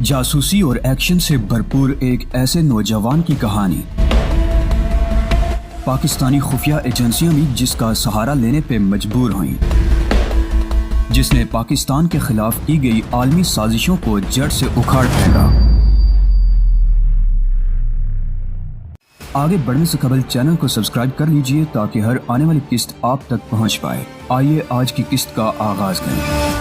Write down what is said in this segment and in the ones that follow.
جاسوسی اور ایکشن سے بھرپور ایک ایسے نوجوان کی کہانی۔ پاکستانی خفیہ ایجنسیاں بھی جس کا سہارا لینے پہ مجبور ہوئیں، جس نے پاکستان کے خلاف کی گئی عالمی سازشوں کو جڑ سے اکھاڑ پھینکا۔ آگے بڑھنے سے قبل چینل کو سبسکرائب کر لیجئے تاکہ ہر آنے والی قسط آپ تک پہنچ پائے۔ آئیے آج کی قسط کا آغاز کریں۔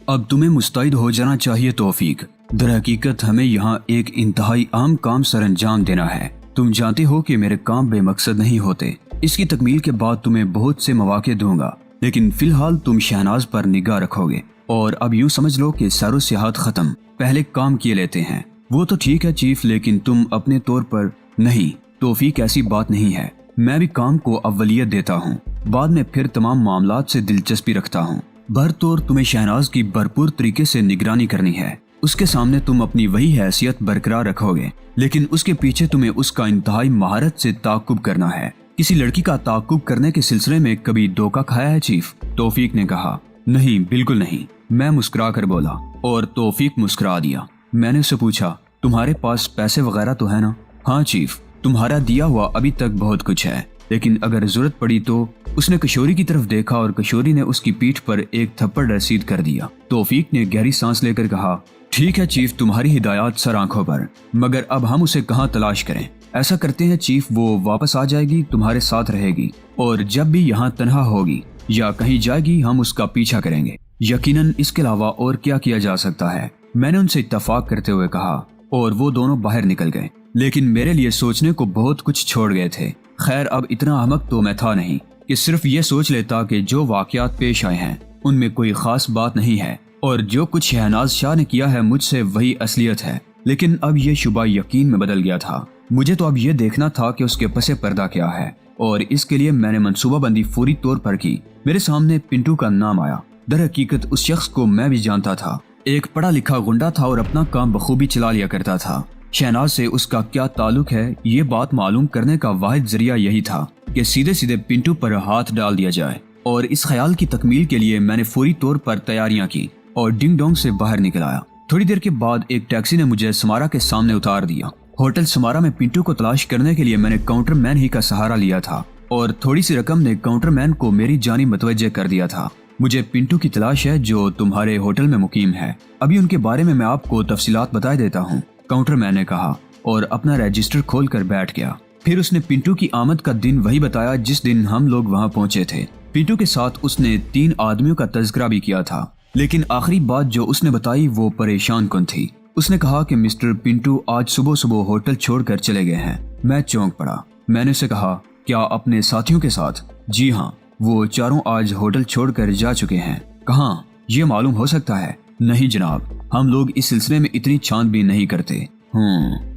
اب تمہیں مستعد ہو جانا چاہیے توفیق۔ در حقیقت ہمیں یہاں ایک انتہائی اہم کام سر انجام دینا ہے۔ تم جانتے ہو کہ میرے کام بے مقصد نہیں ہوتے۔ اس کی تکمیل کے بعد تمہیں بہت سے مواقع دوں گا، لیکن فی الحال تم شہناز پر نگاہ رکھو گے۔ اور اب یوں سمجھ لو کہ سیر و سیاحت ختم، پہلے کام کیے لیتے ہیں۔ وہ تو ٹھیک ہے چیف، لیکن تم اپنے طور پر نہیں۔ توفیق ایسی بات نہیں ہے، میں بھی کام کو اولویت دیتا ہوں، بعد میں پھر تمام معاملات سے دلچسپی رکھتا ہوں۔ بہرطور تمہیں شہناز کی بھرپور طریقے سے نگرانی کرنی ہے۔ اس کے سامنے تم اپنی وہی حیثیت برقرار رکھو گے، لیکن اس کے پیچھے تمہیں اس کا انتہائی مہارت سے تعاقب کرنا ہے۔ کسی لڑکی کا تعاقب کرنے کے سلسلے میں کبھی دھوکہ کھایا ہے چیف؟ توفیق نے کہا۔ نہیں، بالکل نہیں، میں مسکرا کر بولا، اور توفیق مسکرا دیا۔ میں نے اسے پوچھا، تمہارے پاس پیسے وغیرہ تو ہے نا؟ ہاں چیف، تمہارا دیا ہوا ابھی تک بہت کچھ ہے، لیکن اگر ضرورت پڑی تو۔ اس نے کشوری کی طرف دیکھا اور کشوری نے اس کی پیٹھ پر ایک تھپڑ رسید کر دیا۔ توفیق نے گہری سانس لے کر کہا، ٹھیک ہے چیف، تمہاری ہدایات سر آنکھوں پر، مگر اب ہم اسے کہاں تلاش کریں؟ ایسا کرتے ہیں چیف، وہ واپس آ جائے گی، تمہارے ساتھ رہے گی، اور جب بھی یہاں تنہا ہوگی یا کہیں جائے گی ہم اس کا پیچھا کریں گے۔ یقیناً اس کے علاوہ اور کیا کیا جا سکتا ہے؟ میں نے ان سے اتفاق کرتے ہوئے کہا، اور وہ دونوں باہر نکل گئے، لیکن میرے لیے سوچنے کو بہت کچھ چھوڑ گئے تھے۔ خیر، اب اتنا احمق تو میں تھا نہیں کہ صرف یہ سوچ لیتا کہ جو واقعات پیش آئے ہیں ان میں کوئی خاص بات نہیں ہے، اور جو کچھ شہناز شاہ نے کیا ہے مجھ سے وہی اصلیت ہے۔ لیکن اب یہ شبہ یقین میں بدل گیا تھا۔ مجھے تو اب یہ دیکھنا تھا کہ اس کے پس پردہ کیا ہے، اور اس کے لیے میں نے منصوبہ بندی فوری طور پر کی۔ میرے سامنے پنٹو کا نام آیا۔ در حقیقت اس شخص کو میں بھی جانتا تھا، ایک پڑھا لکھا گنڈا تھا اور اپنا کام بخوبی چلا لیا کرتا تھا۔ شہناز سے اس کا کیا تعلق ہے، یہ بات معلوم کرنے کا واحد ذریعہ یہی تھا کہ سیدھے سیدھے پنٹو پر ہاتھ ڈال دیا جائے، اور اس خیال کی تکمیل کے لیے میں نے فوری طور پر تیاریاں کی اور ڈنگ ڈونگ سے باہر نکل آیا۔ تھوڑی دیر کے بعد ایک ٹیکسی نے مجھے سمارا کے سامنے اتار دیا۔ ہوٹل سمارا میں پنٹو کو تلاش کرنے کے لیے میں نے کاؤنٹر مین ہی کا سہارا لیا تھا، اور تھوڑی سی رقم نے کاؤنٹر مین کو میری جانب متوجہ کر دیا تھا۔ مجھے پنٹو کی تلاش ہے جو تمہارے ہوٹل میں مقیم ہے، ابھی ان کے بارے میں آپ کو تفصیلات بتا دیتا ہوں، کاؤنٹر مین نے کہا، اور اپنا رجسٹر کھول کر بیٹھ گیا۔ پھر اس نے پنٹو کی آمد کا دن وہی بتایا جس دن ہم لوگ وہاں پہنچے تھے۔ پنٹو کے ساتھ اس نے 3 آدمیوں کا تذکرہ بھی کیا تھا، لیکن آخری بات جو اس نے بتائی وہ پریشان کن تھی۔ اس نے کہا کہ مسٹر پنٹو آج صبح صبح ہوٹل چھوڑ کر چلے گئے ہیں۔ میں چونک پڑا۔ میں نے اسے کہا، کیا اپنے ساتھیوں کے ساتھ؟ جی ہاں، وہ چاروں آج ہوٹل چھوڑ کر جا چکے ہیں۔ کہاں؟ یہ معلوم ہو سکتا ہے؟ نہیں جناب، ہم لوگ اس سلسلے میں اتنی چھان بین نہیں کرتے۔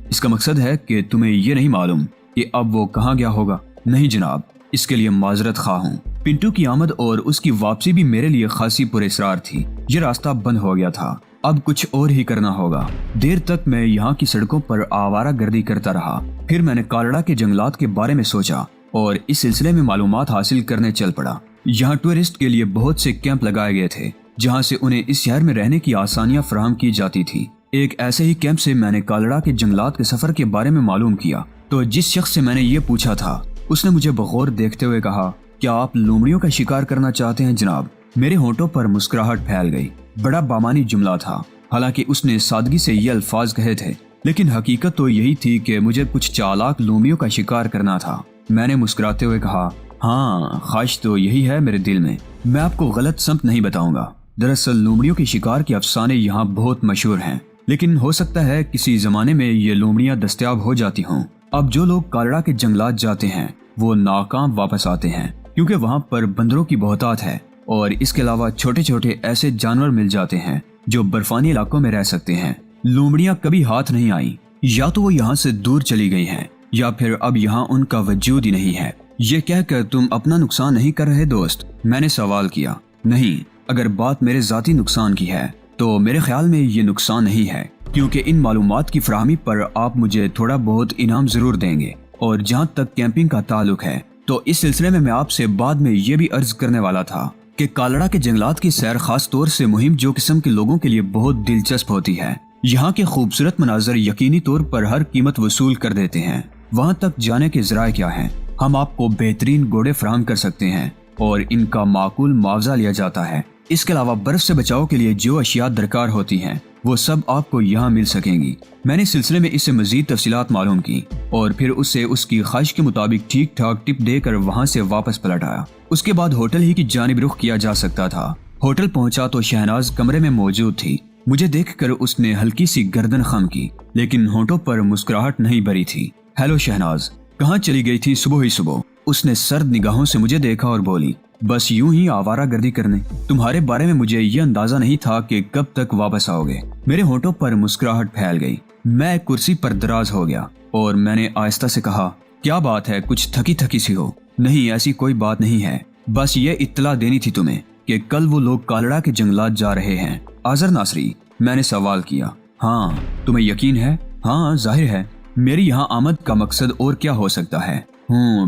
اس کا مقصد ہے کہ تمہیں یہ نہیں معلوم کہ اب وہ کہاں گیا ہوگا؟ نہیں جناب، اس کے لیے معذرت خواہ ہوں۔ پنٹو کی آمد اور اس کی واپسی بھی میرے لیے خاصی پراسرار تھی۔ یہ راستہ بند ہو گیا تھا، اب کچھ اور ہی کرنا ہوگا۔ دیر تک میں یہاں کی سڑکوں پر آوارہ گردی کرتا رہا۔ پھر میں نے کالڑا کے جنگلات کے بارے میں سوچا اور اس سلسلے میں معلومات حاصل کرنے چل پڑا۔ یہاں ٹورسٹ کے لیے بہت سے کیمپ لگائے گئے تھے جہاں سے انہیں اس شہر میں رہنے کی آسانیاں فراہم کی جاتی تھی۔ ایک ایسے ہی کیمپ سے میں نے کالڑا کے جنگلات کے سفر کے بارے میں معلوم کیا، تو جس شخص سے میں نے یہ پوچھا تھا اس نے مجھے بغور دیکھتے ہوئے کہا، کیا آپ لومڑیوں کا شکار کرنا چاہتے ہیں جناب؟ میرے ہونٹوں پر مسکراہٹ پھیل گئی۔ بڑا بامانی جملہ تھا، حالانکہ اس نے سادگی سے یہ الفاظ کہے تھے، لیکن حقیقت تو یہی تھی کہ مجھے کچھ چالاک لومڑیوں کا شکار کرنا تھا۔ میں نے مسکراتے ہوئے کہا، ہاں، خواہش تو یہی ہے میرے دل میں۔ میں آپ کو غلط سمت نہیں بتاؤں گا۔ دراصل لومڑیوں کے شکار کے افسانے یہاں بہت مشہور ہیں، لیکن ہو سکتا ہے کسی زمانے میں یہ لومڑیاں دستیاب ہو جاتی ہوں۔ اب جو لوگ کالڑا کے جنگلات جاتے ہیں وہ ناکام واپس آتے ہیں، کیونکہ وہاں پر بندروں کی بہتات ہے، اور اس کے علاوہ چھوٹے چھوٹے ایسے جانور مل جاتے ہیں جو برفانی علاقوں میں رہ سکتے ہیں۔ لومڑیاں کبھی ہاتھ نہیں آئیں، یا تو وہ یہاں سے دور چلی گئی ہیں، یا پھر اب یہاں ان کا وجود ہی نہیں ہے۔ یہ کہہ کر تم اپنا نقصان نہیں کر رہے دوست؟ میں نے سوال کیا۔ نہیں، اگر بات میرے ذاتی نقصان کی ہے تو میرے خیال میں یہ نقصان نہیں ہے، کیونکہ ان معلومات کی فراہمی پر آپ مجھے تھوڑا بہت انعام ضرور دیں گے۔ اور جہاں تک کیمپنگ کا تعلق ہے تو اس سلسلے میں آپ سے بعد میں یہ بھی عرض کرنے والا تھا کہ کالڑا کے جنگلات کی سیر خاص طور سے مہم جو قسم کے لوگوں کے لیے بہت دلچسپ ہوتی ہے۔ یہاں کے خوبصورت مناظر یقینی طور پر ہر قیمت وصول کر دیتے ہیں۔ وہاں تک جانے کے ذرائع کیا ہیں؟ ہم آپ کو بہترین گھوڑے فراہم کر سکتے ہیں اور ان کا معقول معاوضہ لیا جاتا ہے۔ اس کے علاوہ برف سے بچاؤ کے لیے جو اشیاء درکار ہوتی ہیں وہ سب آپ کو یہاں مل سکیں گی۔ میں نے اس سلسلے میں اس سے مزید تفصیلات معلوم کی اور پھر اسے اس کی خواہش کے مطابق ٹھیک ٹھاک ٹپ دے کر وہاں سے واپس پلٹ آیا۔ اس کے بعد ہوٹل ہی کی جانب رخ کیا جا سکتا تھا۔ ہوٹل پہنچا تو شہناز کمرے میں موجود تھی۔ مجھے دیکھ کر اس نے ہلکی سی گردن خم کی لیکن ہونٹوں پر مسکراہٹ نہیں بھری تھی۔ ہیلو شہناز، کہاں چلی گئی تھی صبح ہی صبح؟ اس نے سرد نگاہوں سے مجھے دیکھا اور بولی، بس یوں ہی آوارہ گردی کرنے۔ تمہارے بارے میں مجھے یہ اندازہ نہیں تھا کہ کب تک واپس آؤ گے۔ میرے ہونٹوں پر مسکراہٹ پھیل گئی۔ میں ایک کرسی پر دراز ہو گیا اور میں نے آہستہ سے کہا، کیا بات ہے؟ کچھ تھکی تھکی سی ہو؟ نہیں، ایسی کوئی بات نہیں ہے، بس یہ اطلاع دینی تھی تمہیں کہ کل وہ لوگ کالڑا کے جنگلات جا رہے ہیں۔ آذر ناصری، میں نے سوال کیا۔ ہاں، تمہیں یقین ہے؟ ہاں، ظاہر ہے، میری یہاں آمد کا مقصد اور کیا ہو سکتا ہے؟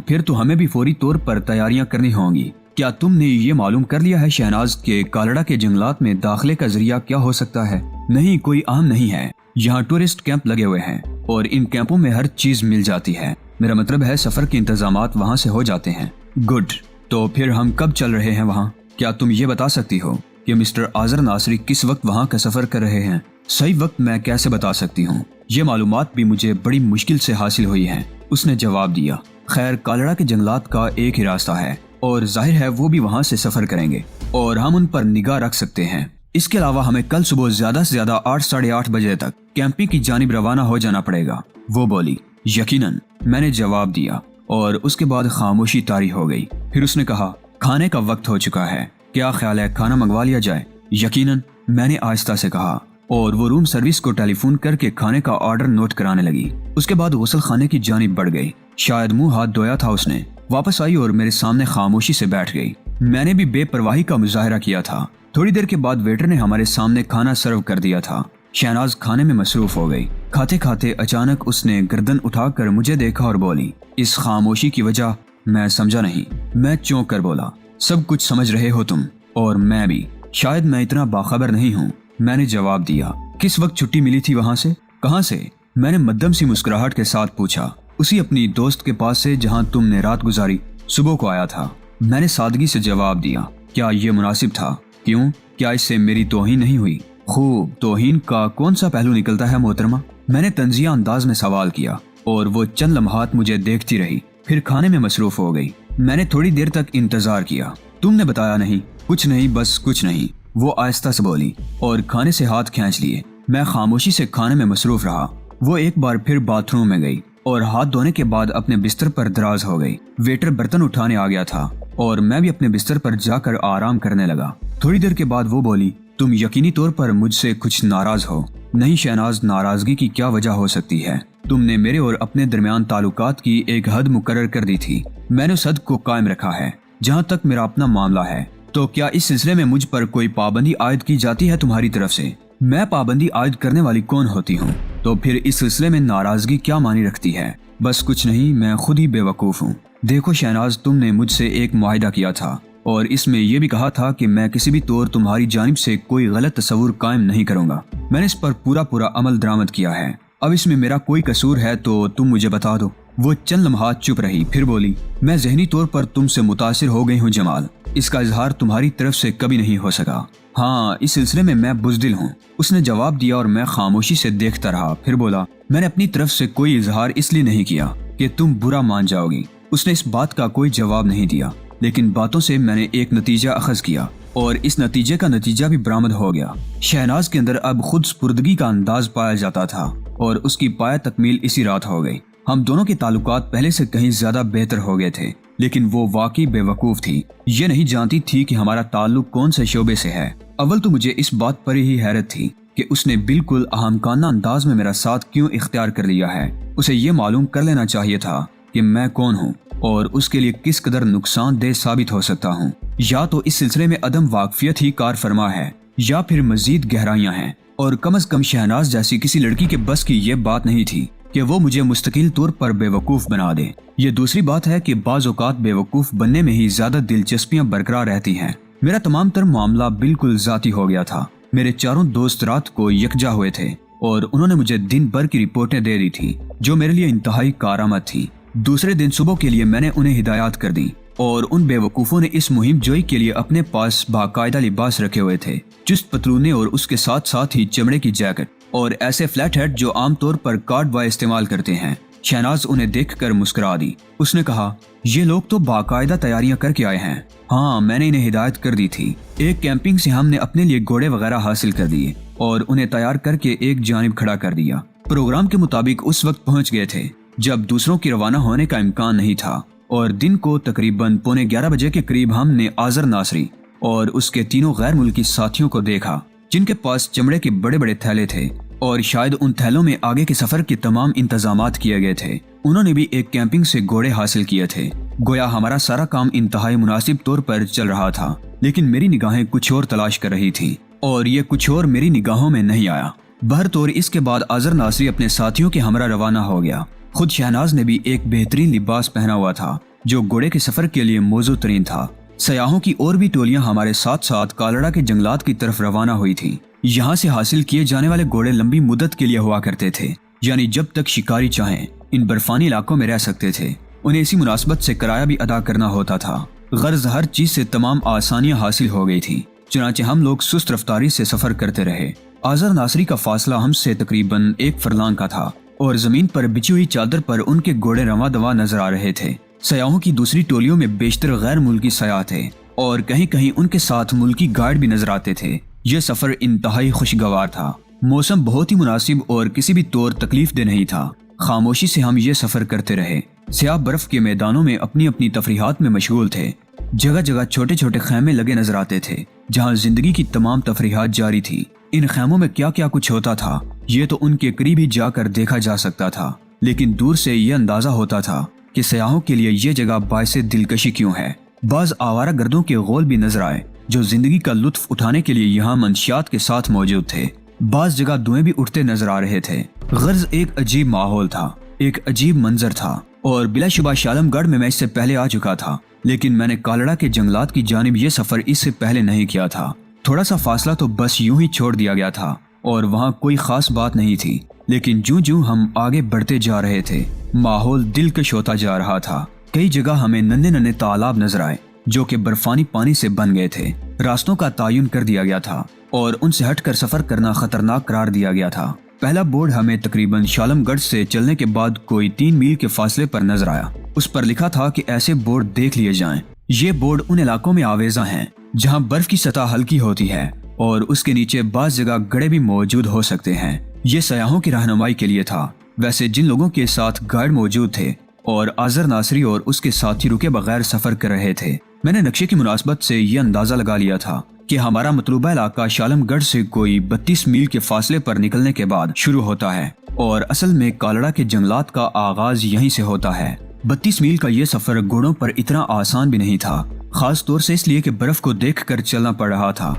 پھر تو ہمیں بھی فوری طور پر تیاریاں کرنی ہوں گی۔ کیا تم نے یہ معلوم کر لیا ہے شہناز کہ کالڑا کے جنگلات میں داخلے کا ذریعہ کیا ہو سکتا ہے؟ نہیں، کوئی اہم نہیں ہے۔ یہاں ٹورسٹ کیمپ لگے ہوئے ہیں اور ان کیمپوں میں ہر چیز مل جاتی ہے۔ میرا مطلب ہے سفر کے انتظامات وہاں سے ہو جاتے ہیں۔ گڈ، تو پھر ہم کب چل رہے ہیں وہاں؟ کیا تم یہ بتا سکتی ہو کہ مسٹر آذر ناصری کس وقت وہاں کا سفر کر رہے ہیں؟ صحیح وقت میں کیسے بتا سکتی ہوں؟ یہ معلومات بھی مجھے بڑی مشکل سے حاصل ہوئی ہیں، اس نے جواب دیا۔ خیر، کالڑا کے جنگلات کا ایک ہی راستہ ہے اور ظاہر ہے وہ بھی وہاں سے سفر کریں گے اور ہم ان پر نگاہ رکھ سکتے ہیں۔ اس کے علاوہ ہمیں کل صبح زیادہ سے زیادہ 8 ساڑھے 8 بجے تک کیمپنگ کی جانب روانہ ہو جانا پڑے گا، وہ بولی۔ یقیناً، میں نے جواب دیا اور اس کے بعد خاموشی طاری ہو گئی۔ پھر اس نے کہا، کھانے کا وقت ہو چکا ہے، کیا خیال ہے کھانا منگوا لیا جائے؟ یقیناً، میں نے آہستہ سے کہا اور وہ روم سروس کو ٹیلی فون کر کے کھانے کا آرڈر نوٹ کرانے لگی۔ اس کے بعد غسل خانے کی جانب بڑھ گئی۔ شاید منہ ہاتھ دھویا تھا اس نے، واپس آئی اور میرے سامنے خاموشی سے بیٹھ گئی۔ میں نے بھی بے پرواہی کا مظاہرہ کیا تھا۔ تھوڑی دیر کے بعد ویٹر نے ہمارے سامنے کھانا سرو کر دیا تھا۔ شہناز کھانے میں مصروف ہو گئی۔ کھاتے کھاتے اچانک اس نے گردن اٹھا کر مجھے دیکھا اور بولی، اس خاموشی کی وجہ میں سمجھا نہیں۔ میں چونک کر بولا، سب کچھ سمجھ رہے ہو تم، اور میں بھی۔ شاید میں اتنا باخبر نہیں ہوں، میں نے جواب دیا۔ کس وقت چھٹی ملی تھی وہاں سے؟ کہاں سے؟ میں نے مدھم سی مسکراہٹ کے ساتھ پوچھا۔ اسی اپنی دوست کے پاس سے جہاں تم نے رات گزاری۔ صبح کو آیا تھا، میں نے سادگی سے جواب دیا۔ کیا یہ مناسب تھا؟ کیوں؟ کیا اس سے میری توہین نہیں ہوئی؟ خوب، توہین کا کون سا پہلو نکلتا ہے محترمہ؟ میں نے طنزیہ انداز میں سوال کیا اور وہ چند لمحات مجھے دیکھتی رہی، پھر کھانے میں مصروف ہو گئی۔ میں نے تھوڑی دیر تک انتظار کیا۔ تم نے بتایا نہیں؟ کچھ نہیں، بس کچھ نہیں، وہ آہستہ سے بولی اور کھانے سے ہاتھ کھینچ لیے۔ میں خاموشی سے کھانے میں مصروف رہا۔ وہ ایک بار پھر باتھ روم میں گئی اور ہاتھ دھونے کے بعد اپنے بستر پر دراز ہو گئی۔ ویٹر برتن اٹھانے آ گیا تھا اور میں بھی اپنے بستر پر جا کر آرام کرنے لگا۔ تھوڑی دیر کے بعد وہ بولی، تم یقینی طور پر مجھ سے کچھ ناراض ہو؟ نہیں شہناز، ناراضگی کی کیا وجہ ہو سکتی ہے؟ تم نے میرے اور اپنے درمیان تعلقات کی ایک حد مقرر کر دی تھی، میں نے اس حد کو قائم رکھا ہے جہاں تک میرا اپنا معاملہ ہے۔ تو کیا اس سلسلے میں مجھ پر کوئی پابندی عائد کی جاتی ہے تمہاری طرف سے؟ میں پابندی عائد کرنے والی کون ہوتی ہوں؟ تو پھر اس سلسلے میں ناراضگی کیا معنی رکھتی ہے؟ بس کچھ نہیں، میں خود ہی بے وقوف ہوں۔ دیکھو شہناز، تم نے مجھ سے ایک معاہدہ کیا تھا اور اس میں یہ بھی کہا تھا کہ میں کسی بھی طور تمہاری جانب سے کوئی غلط تصور قائم نہیں کروں گا۔ میں نے اس پر پورا عمل درآمد کیا ہے۔ اب اس میں میرا کوئی قصور ہے تو تم مجھے بتا دو۔ وہ چند لمحات چپ رہی، پھر بولی، میں ذہنی طور پر تم سے متاثر ہو گئی ہوں جمال، اس کا اظہار تمہاری طرف سے کبھی نہیں ہو سکا۔ ہاں، اس سلسلے میں میں بزدل ہوں، اس نے جواب دیا اور میں خاموشی سے دیکھتا رہا۔ پھر بولا، میں نے اپنی طرف سے کوئی اظہار اس لیے نہیں کیا کہ تم برا مان جاؤ گی۔ اس نے اس بات کا کوئی جواب نہیں دیا، لیکن باتوں سے میں نے ایک نتیجہ اخذ کیا اور اس نتیجے کا نتیجہ بھی برآمد ہو گیا۔ شہناز کے اندر اب خود سپردگی کا انداز پایا جاتا تھا اور اس کی پایہ تکمیل اسی رات ہو گئی۔ ہم دونوں کے تعلقات پہلے سے کہیں زیادہ بہتر ہو گئے تھے، لیکن وہ واقعی بے وقوف تھی، یہ نہیں جانتی تھی کہ ہمارا تعلق کون سے شعبے سے ہے۔ اول تو مجھے اس بات پر ہی حیرت تھی کہ اس نے بالکل احمقانہ انداز میں میرا ساتھ کیوں اختیار کر لیا ہے۔ اسے یہ معلوم کر لینا چاہیے تھا کہ میں کون ہوں اور اس کے لیے کس قدر نقصان دہ ثابت ہو سکتا ہوں۔ یا تو اس سلسلے میں عدم واقفیت ہی کار فرما ہے یا پھر مزید گہرائیاں ہیں، اور کم از کم شہناز جیسی کسی لڑکی کے بس کی یہ بات نہیں تھی کہ وہ مجھے مستقل طور پر بے وقوف بنا دے۔ یہ دوسری بات ہے کہ بعض اوقات بے وقوف بننے میں ہی زیادہ دلچسپیاں برقرار رہتی ہیں۔ میرا تمام تر معاملہ بالکل ذاتی ہو گیا تھا۔ میرے چاروں دوست رات کو یکجا ہوئے تھے اور انہوں نے مجھے دن بھر کی رپورٹیں دے دی تھی جو میرے لیے انتہائی کارآمد تھی۔ دوسرے دن صبح کے لیے میں نے انہیں ہدایات کر دی اور ان بے وقوفوں نے اس مہم جوئی کے لیے اپنے پاس باقاعدہ لباس رکھے ہوئے تھے، چست پتلونے اور اس کے ساتھ ساتھ ہی چمڑے کی جیکٹ اور ایسے فلیٹ ہیڈ جو عام طور پر کارڈ بوائے استعمال کرتے ہیں۔ شہناز انہیں دیکھ کر مسکرا دی۔ اس نے کہا، یہ لوگ تو باقاعدہ تیاریاں کر کے آئے ہیں۔ ہاں، میں نے انہیں ہدایت کر دی تھی۔ ایک کیمپنگ سے ہم نے اپنے لیے گھوڑے وغیرہ حاصل کر دیے اور انہیں تیار کر کے ایک جانب کھڑا کر دیا۔ پروگرام کے مطابق اس وقت پہنچ گئے تھے جب دوسروں کی روانہ ہونے کا امکان نہیں تھا، اور دن کو تقریباً 11:15 بجے کے قریب ہم نے آذر ناصری اور اس کے تینوں غیر ملکی ساتھیوں کو دیکھا جن کے پاس چمڑے کے بڑے بڑے تھیلے تھے اور شاید ان تھیلوں میں آگے کے سفر کے تمام انتظامات کیے گئے تھے۔ انہوں نے بھی ایک کیمپنگ سے گھوڑے حاصل کیے تھے۔ گویا ہمارا سارا کام انتہائی مناسب طور پر چل رہا تھا، لیکن میری نگاہیں کچھ اور تلاش کر رہی تھی اور یہ کچھ اور میری نگاہوں میں نہیں آیا۔ بہرطور اس کے بعد آذر ناصری اپنے ساتھیوں کے ہمراہ روانہ ہو گیا۔ خود شہناز نے بھی ایک بہترین لباس پہنا ہوا تھا جو گھوڑے کے سفر کے لیے موزوں ترین تھا۔ سیاحوں کی اور بھی ٹولیاں ہمارے ساتھ ساتھ کالڑا کے جنگلات کی طرف روانہ ہوئی تھی۔ یہاں سے حاصل کیے جانے والے گھوڑے لمبی مدت کے لیے ہوا کرتے تھے، یعنی جب تک شکاری چاہیں ان برفانی علاقوں میں رہ سکتے تھے۔ انہیں اسی مناسبت سے کرایہ بھی ادا کرنا ہوتا تھا۔ غرض ہر چیز سے تمام آسانیاں حاصل ہو گئی تھی، چنانچہ ہم لوگ سست رفتاری سے سفر کرتے رہے۔ آذر ناصری کا فاصلہ ہم سے تقریباً 1 فرلانگ کا تھا اور زمین پر بچھی ہوئی چادر پر ان کے گھوڑے رواں دواں نظر آ رہے تھے۔ سیاحوں کی دوسری ٹولیوں میں بیشتر غیر ملکی سیاح تھے اور کہیں کہیں ان کے ساتھ ملکی گائیڈ بھی نظر آتے تھے۔ یہ سفر انتہائی خوشگوار تھا۔ موسم بہت ہی مناسب اور کسی بھی طور تکلیف دہ نہیں تھا۔ خاموشی سے ہم یہ سفر کرتے رہے۔ سیاہ برف کے میدانوں میں اپنی اپنی تفریحات میں مشغول تھے۔ جگہ جگہ چھوٹے چھوٹے خیمے لگے نظر آتے تھے جہاں زندگی کی تمام تفریحات جاری تھی۔ ان خیموں میں کیا کیا کچھ ہوتا تھا یہ تو ان کے قریب ہی جا کر دیکھا جا سکتا تھا، لیکن دور سے یہ اندازہ ہوتا تھا کہ سیاحوں کے لیے یہ جگہ باعث دلکشی کیوں ہے۔ بعض آوارہ گردوں کے غول بھی نظر آئے جو زندگی کا لطف اٹھانے کے لیے یہاں منشیات کے ساتھ موجود تھے۔ بعض جگہ دھوئیں بھی اٹھتے نظر آ رہے تھے۔ غرض ایک عجیب ماحول تھا، ایک عجیب منظر تھا، اور بلا شبہ شالم گڑھ میں اس سے پہلے آ چکا تھا، لیکن میں نے کالڑا کے جنگلات کی جانب یہ سفر اس سے پہلے نہیں کیا تھا۔ تھوڑا سا فاصلہ تو بس یوں ہی چھوڑ دیا گیا تھا اور وہاں کوئی خاص بات نہیں تھی، لیکن جوں جوں ہم آگے بڑھتے جا رہے تھے ماحول دلکش ہوتا جا رہا تھا۔ کئی جگہ ہمیں ننھے ننھے تالاب نظر آئے جو کہ برفانی پانی سے بن گئے تھے۔ راستوں کا تعین کر دیا گیا تھا اور ان سے ہٹ کر سفر کرنا خطرناک قرار دیا گیا تھا۔ پہلا بورڈ ہمیں تقریباً شالم گڑھ سے چلنے کے بعد کوئی 3 میل کے فاصلے پر نظر آیا۔ اس پر لکھا تھا کہ ایسے بورڈ دیکھ لیے جائیں۔ یہ بورڈ ان علاقوں میں آویزاں ہیں جہاں برف کی سطح ہلکی ہوتی ہے اور اس کے نیچے بعض جگہ گڑھے بھی موجود ہو سکتے ہیں۔ یہ سیاحوں کی رہنمائی کے لیے تھا۔ ویسے جن لوگوں کے ساتھ گائیڈ موجود تھے اور آذر ناصری اور اس کے ساتھی رکے بغیر سفر کر رہے تھے، میں نے نقشے کی مناسبت سے یہ اندازہ لگا لیا تھا کہ ہمارا مطلوبہ علاقہ شالم گڑھ سے کوئی 32 میل کے فاصلے پر نکلنے کے بعد شروع ہوتا ہے اور اصل میں کالڑا کے جنگلات کا آغاز یہیں سے ہوتا ہے۔ 32 میل کا یہ سفر گھوڑوں پر اتنا آسان بھی نہیں تھا، خاص طور سے اس لیے کہ برف کو دیکھ کر چلنا پڑ رہا تھا۔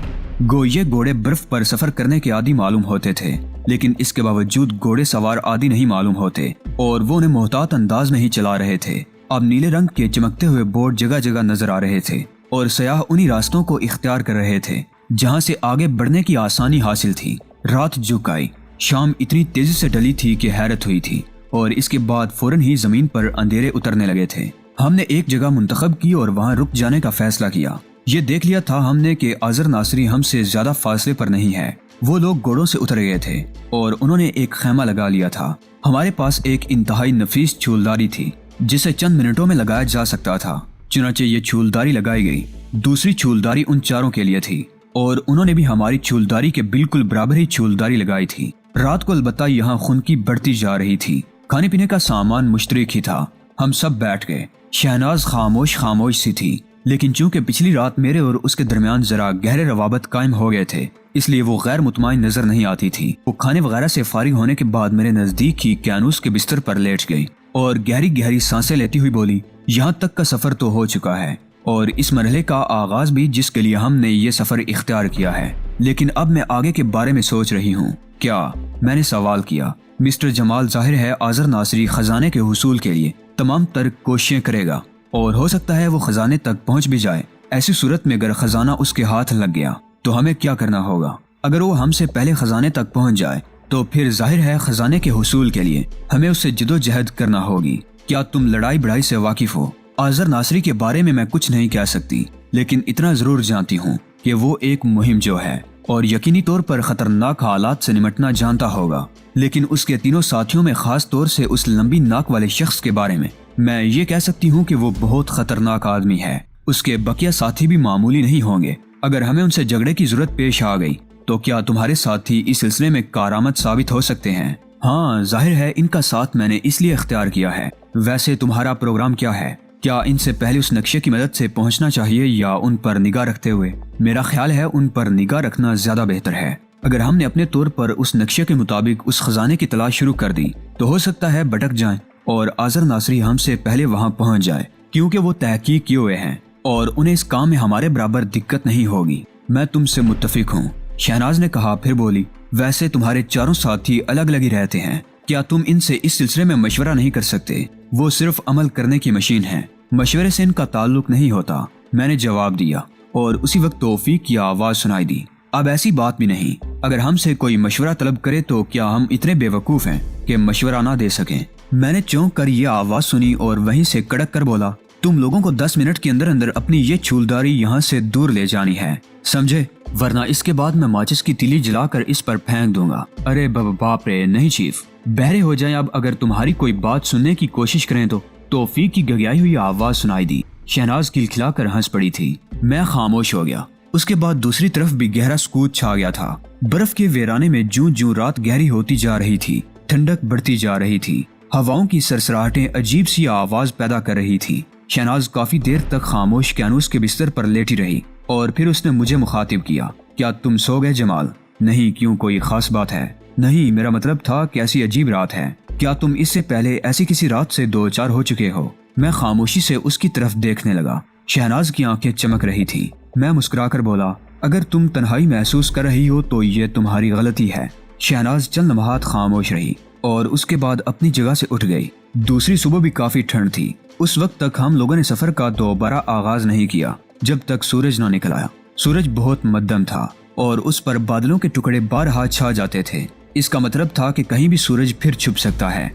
یہ گھوڑے برف پر سفر کرنے کے عادی معلوم ہوتے تھے، لیکن اس کے باوجود گھوڑے سوار عادی نہیں معلوم ہوتے اور وہ انہیں محتاط انداز میں ہی چلا رہے تھے۔ اب نیلے رنگ کے چمکتے ہوئے بورڈ جگہ جگہ نظر آ رہے تھے اور سیاح انہی راستوں کو اختیار کر رہے تھے جہاں سے آگے بڑھنے کی آسانی حاصل تھی۔ رات جھک آئی، شام اتنی تیزی سے ڈلی تھی کہ حیرت ہوئی تھی اور اس کے بعد فوراً ہی زمین پر اندھیرے اترنے لگے تھے۔ ہم نے ایک جگہ منتخب کی اور وہاں رک جانے کا فیصلہ کیا۔ یہ دیکھ لیا تھا ہم نے کہ آذر ناصری ہم سے زیادہ فاصلے پر نہیں ہے۔ وہ لوگ گھوڑوں سے اتر گئے تھے اور انہوں نے ایک خیمہ لگا لیا تھا۔ ہمارے پاس ایک انتہائی نفیس چھولداری تھی جسے چند منٹوں میں لگایا جا سکتا تھا، چنانچہ یہ چھولداری لگائی گئی۔ دوسری چھولداری ان چاروں کے لیے تھی اور انہوں نے بھی ہماری چھولداری کے بالکل برابر ہی چھولداری لگائی تھی۔ رات کو البتہ یہاں خنکی بڑھتی جا رہی تھی۔ کھانے پینے کا سامان مشترک ہی تھا۔ ہم سب بیٹھ گئے۔ شہناز خاموش سی تھی، لیکن چونکہ پچھلی رات میرے اور اس کے درمیان ذرا گہرے روابط قائم ہو گئے تھے، اس لیے وہ غیر مطمئن نظر نہیں آتی تھی۔ وہ کھانے وغیرہ سے فارغ ہونے کے بعد میرے نزدیک ہی کیانوس کے بستر پر لیٹ گئی اور گہری گہری سانسیں لیتی ہوئی بولی، یہاں تک کا سفر تو ہو چکا ہے اور اس مرحلے کا آغاز بھی جس کے لیے ہم نے یہ سفر اختیار کیا ہے، لیکن اب میں آگے کے بارے میں سوچ رہی ہوں۔ کیا؟ میں نے سوال کیا۔ مسٹر جمال ظاہر ہے آذر ناصری خزانے کے حصول کے لیے تمام تر کوششیں کرے گا اور ہو سکتا ہے وہ خزانے تک پہنچ بھی جائے۔ ایسی صورت میں اگر خزانہ اس کے ہاتھ لگ گیا تو ہمیں کیا کرنا ہوگا؟ اگر وہ ہم سے پہلے خزانے تک پہنچ جائے تو پھر ظاہر ہے خزانے کے حصول کے لیے ہمیں اس سے جدوجہد کرنا ہوگی۔ کیا تم لڑائی بڑائی سے واقف ہو؟ آذر ناصری کے بارے میں کچھ نہیں کہہ سکتی، لیکن اتنا ضرور جانتی ہوں کہ وہ ایک مہم جو ہے اور یقینی طور پر خطرناک حالات سے نمٹنا جانتا ہوگا، لیکن اس کے تینوں ساتھیوں میں خاص طور سے اس لمبی ناک والے شخص کے بارے میں یہ کہہ سکتی ہوں کہ وہ بہت خطرناک آدمی ہے۔ اس کے بقیہ ساتھی بھی معمولی نہیں ہوں گے۔ اگر ہمیں ان سے جھگڑے کی ضرورت پیش آ گئی تو کیا تمہارے ساتھی اس سلسلے میں کارآمد ثابت ہو سکتے ہیں؟ ہاں، ظاہر ہے ان کا ساتھ میں نے اس لیے اختیار کیا ہے۔ ویسے تمہارا پروگرام کیا ہے؟ کیا ان سے پہلے اس نقشے کی مدد سے پہنچنا چاہیے یا ان پر نگاہ رکھتے ہوئے؟ میرا خیال ہے ان پر نگاہ رکھنا زیادہ بہتر ہے۔ اگر ہم نے اپنے طور پر اس نقشے کے مطابق اس خزانے کی تلاش شروع کر دی تو ہو سکتا ہے بھٹک جائیں اور آذر ناصری ہم سے پہلے وہاں پہنچ جائے، کیونکہ وہ تحقیق کیے ہوئے ہیں اور انہیں اس کام میں ہمارے برابر دقت نہیں ہوگی۔ میں تم سے متفق ہوں، شہناز نے کہا، پھر بولی، ویسے تمہارے چاروں ساتھی الگ الگ ہی رہتے ہیں، کیا تم ان سے اس سلسلے میں مشورہ نہیں کر سکتے؟ وہ صرف عمل کرنے کی مشین ہے، مشورے سے ان کا تعلق نہیں ہوتا، میں نے جواب دیا، اور اسی وقت توفیق کی آواز سنائی دی، اب ایسی بات بھی نہیں، اگر ہم سے کوئی مشورہ طلب کرے تو کیا ہم اتنے بے وقوف ہیں کہ مشورہ نہ دے سکیں؟ میں نے چونک کر یہ آواز سنی اور وہیں سے کڑک کر بولا، تم لوگوں کو 10 منٹ کے اندر اندر اپنی یہ چھولداری یہاں سے دور لے جانی ہے، سمجھے؟ ورنہ اس کے بعد میں ماچس کی تیلی جلا کر اس پر پھینک دوں گا۔ ارے باپ رے، نہیں چیف، بہرے ہو جائیں اب، اگر تمہاری کوئی بات سننے کی کوشش کریں تو۔ توفیق کی گگیائی ہوئی آواز سنائی دی۔ شہناز کھلکھلا کر ہنس پڑی تھی۔ میں خاموش ہو گیا۔ اس کے بعد دوسری طرف بھی گہرا سکوت چھا گیا تھا۔ برف کے ویرانے میں جوں جوں رات گہری ہوتی جا رہی تھی، ٹھنڈک بڑھتی جا رہی تھی، ہواؤں کی سرسراہٹیں عجیب سی آواز پیدا کر رہی تھی۔ شہناز کافی دیر تک خاموش کینوس کے بستر پر لیٹی رہی اور پھر اس نے مجھے مخاطب کیا، کیا تم سو گئے جمال؟ نہیں، کیوں، کوئی خاص بات ہے؟ نہیں، میرا مطلب تھا کہ ایسی عجیب رات ہے، کیا تم اس سے پہلے ایسی کسی رات سے دو چار ہو چکے ہو؟ میں خاموشی سے اس کی طرف دیکھنے لگا۔ شہناز کی آنکھیں چمک رہی تھی۔ میں مسکرا کر بولا، اگر تم تنہائی محسوس کر رہی ہو تو یہ تمہاری غلطی ہے۔ شہناز چند لمحات خاموش رہی اور اس کے بعد اپنی جگہ سے اٹھ گئی۔ دوسری صبح بھی کافی ٹھنڈ تھی۔ اس وقت تک ہم لوگوں نے سفر کا دوبارہ آغاز نہیں کیا جب تک سورج نہ نکل آیا۔ سورج بہت مدھم تھا اور اس پر بادلوں کے ٹکڑے بارہا چھا جاتے تھے۔ اس کا مطلب تھا کہ کہیں بھی سورج پھر چھپ سکتا ہے۔